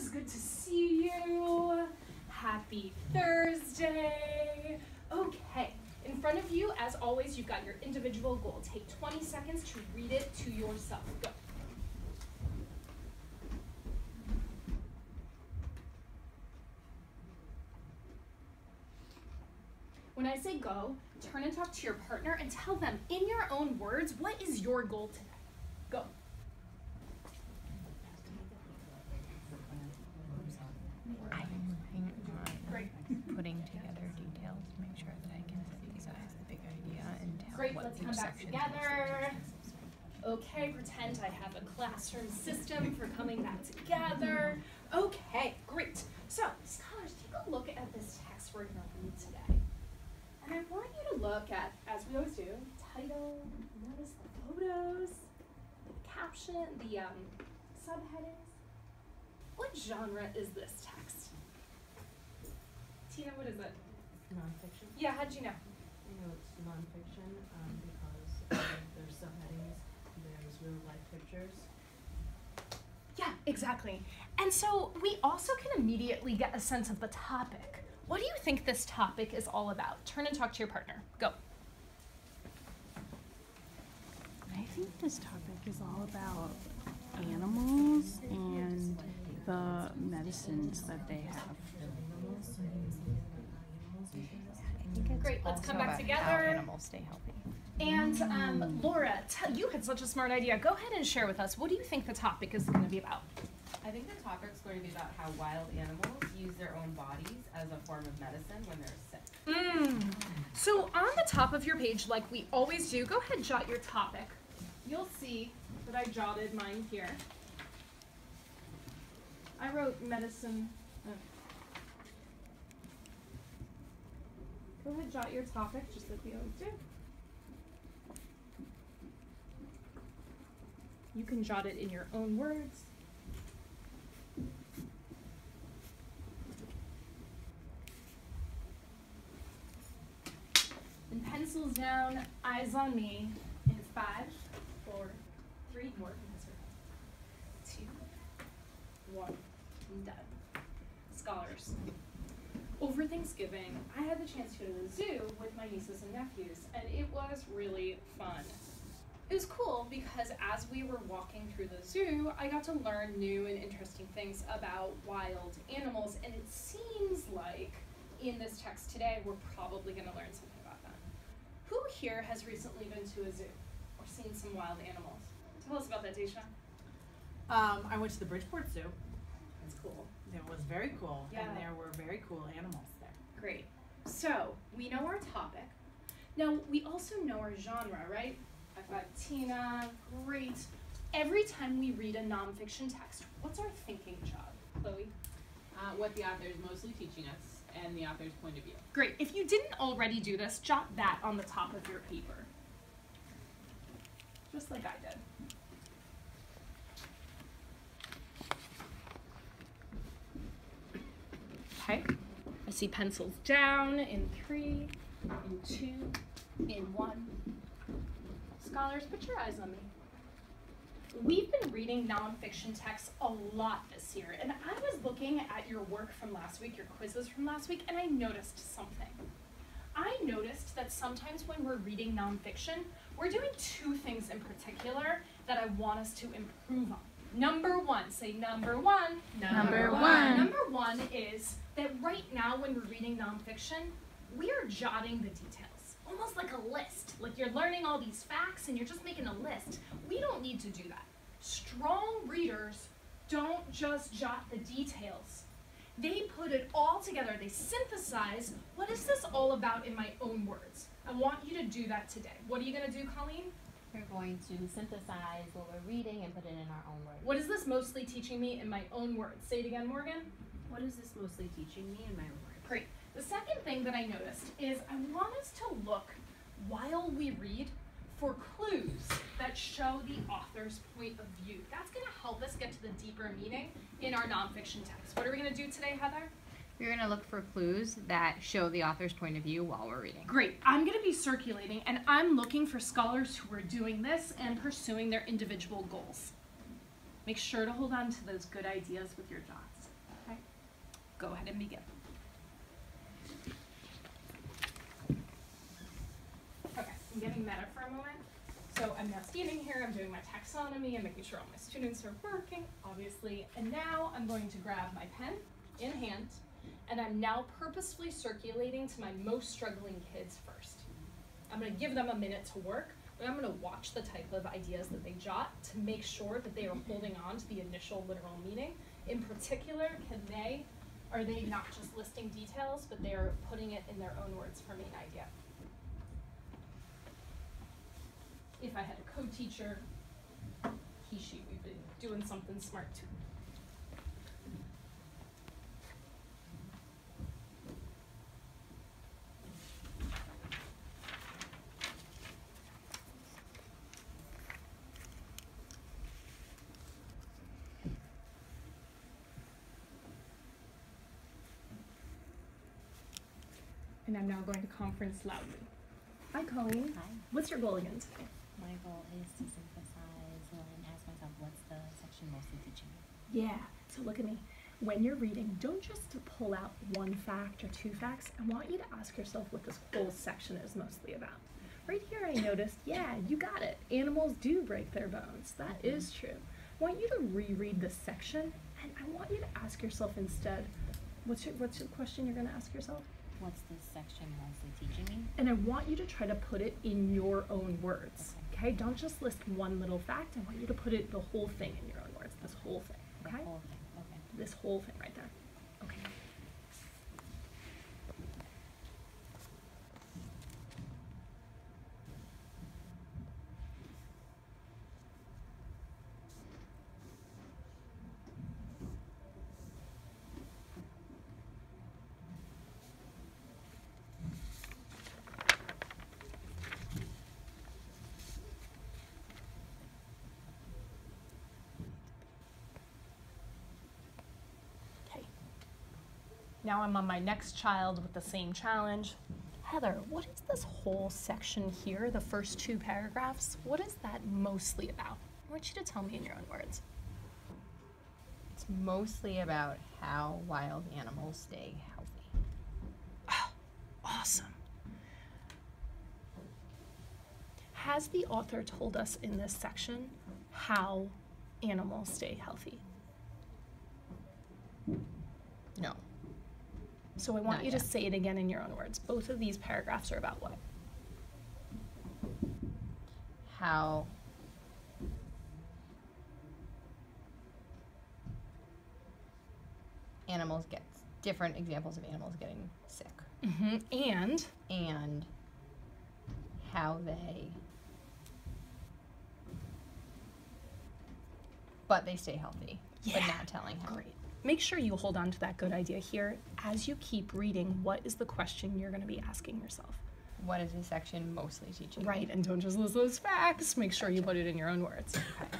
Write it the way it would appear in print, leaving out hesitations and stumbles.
it's good to see you. Happy Thursday. Okay, in front of you, as always, you've got your individual goal. Take 20 seconds to read it to yourself. Go. When I say go, turn and talk to your partner and tell them in your own words, what is your goal today? Go. Great. Putting together details to make sure that I can synthesize the big idea and tell Great, what let's each come back section together. Okay, pretend I have a classroom system for coming back together. Okay, great. So, scholars, take a look at this text we're going to read today. And I want you to look at, as we always do, title, notice the photos, the caption, the subheadings. What genre is this text? Tina, what is it? Nonfiction. Yeah, how'd you know? I know it's nonfiction because there's subheadings, there's real life pictures. Yeah, exactly. And so we also can immediately get a sense of the topic. What do you think this topic is all about? Turn and talk to your partner. Go. I think this topic is all about animals and the medicines that they have. I think it's Great, let's also come back about together. how animals stay healthy. And Laura, you had such a smart idea. Go ahead and share with us. What do you think the topic is going to be about? I think the topic's going to be about how wild animals use their own bodies as a form of medicine when they're sick. So on the top of your page, like we always do, go ahead and jot your topic. You'll see that I jotted mine here. I wrote medicine. Go ahead, jot your topic, just like we always do. You can jot it in your own words. And pencils down, eyes on me, in 5, 4, 3, more. 2, 1, done. Scholars. Over Thanksgiving, I had the chance to go to the zoo with my nieces and nephews, and it was really fun. It was cool because as we were walking through the zoo, I got to learn new and interesting things about wild animals, and it seems like in this text today, we're probably going to learn something about that. Who here has recently been to a zoo or seen some wild animals? Tell us about that, Daisha. I went to the Bridgeport Zoo. That's cool. It was very cool, Yeah. and there were very cool animals there. Great. So, we know our topic. Now, we also know our genre, right? I've got Tina, great. Every time we read a nonfiction text, what's our thinking job? Chloe? What the author is mostly teaching us and the author's point of view. Great. If you didn't already do this, jot that on the top of your paper. Just like I did. Okay. I see pencils down in 3, in 2, in 1. Scholars, put your eyes on me. We've been reading nonfiction texts a lot this year, and I was looking at your work from last week, your quizzes from last week, and I noticed something. I noticed that sometimes when we're reading nonfiction, we're doing 2 things in particular that I want us to improve on. Number 1, say number 1. Number one. Number 1 is that right now when we're reading nonfiction, we are jotting the details, almost like a list. Like you're learning all these facts and you're just making a list. We don't need to do that. Strong readers don't just jot the details. They put it all together. They synthesize, what is this all about in my own words? I want you to do that today. What are you going to do, Colleen? We're going to synthesize what we're reading and put it in our own words. What is this mostly teaching me in my own words? Say it again, Morgan. What is this mostly teaching me in my own words? Great. The second thing that I noticed is I want us to look while we read for clues that show the author's point of view. That's going to help us get to the deeper meaning in our nonfiction text. What are we going to do today, Heather? We're going to look for clues that show the author's point of view while we're reading. Great. I'm going to be circulating, and I'm looking for scholars who are doing this and pursuing their individual goals. Make sure to hold on to those good ideas with your jots. go ahead and begin. Okay, I'm getting meta for a moment. So I'm now standing here, I'm doing my taxonomy, I'm making sure all my students are working, obviously, and now I'm going to grab my pen in hand, and I'm now purposefully circulating to my most struggling kids first. I'm gonna give them a minute to work, but I'm gonna watch the type of ideas that they jot to make sure that they are holding on to the initial literal meaning. In particular, are they not just listing details, but they are putting it in their own words for main idea. If I had a co-teacher, she would be doing something smart too. And I'm now going to conference loudly. Hi, Colleen. Hi. What's your goal again today? My goal is to synthesize and ask myself, what's the section mostly teaching me? Yeah, so look at me. When you're reading, don't just pull out one fact or two facts. I want you to ask yourself what this whole section is mostly about. Right here I noticed, yeah, you got it. Animals do break their bones. That is true. I want you to reread this section, and I want you to ask yourself instead, what's your question you're gonna ask yourself? What's this section mostly teaching me? And I want you to try to put it in your own words, okay? Don't just list one little fact. I want you to put it, the whole thing in your own words, this whole thing, okay? The whole thing, okay. This whole thing right there, okay. Now I'm on my next child with the same challenge. Heather, what is this whole section here, the first two paragraphs? What is that mostly about? I want you to tell me in your own words. It's mostly about how wild animals stay healthy. Oh, awesome. Has the author told us in this section how animals stay healthy? No. So I want Not you to yet. say it again in your own words. Both of these paragraphs are about what? How animals get different examples of animals getting sick. And And how they stay healthy, but Yeah. not telling how. great. Make sure you hold on to that good idea here. As you keep reading, what is the question you're going to be asking yourself? What is this section mostly teaching me? Right, and don't just list those facts. Make sure you put it in your own words. Okay.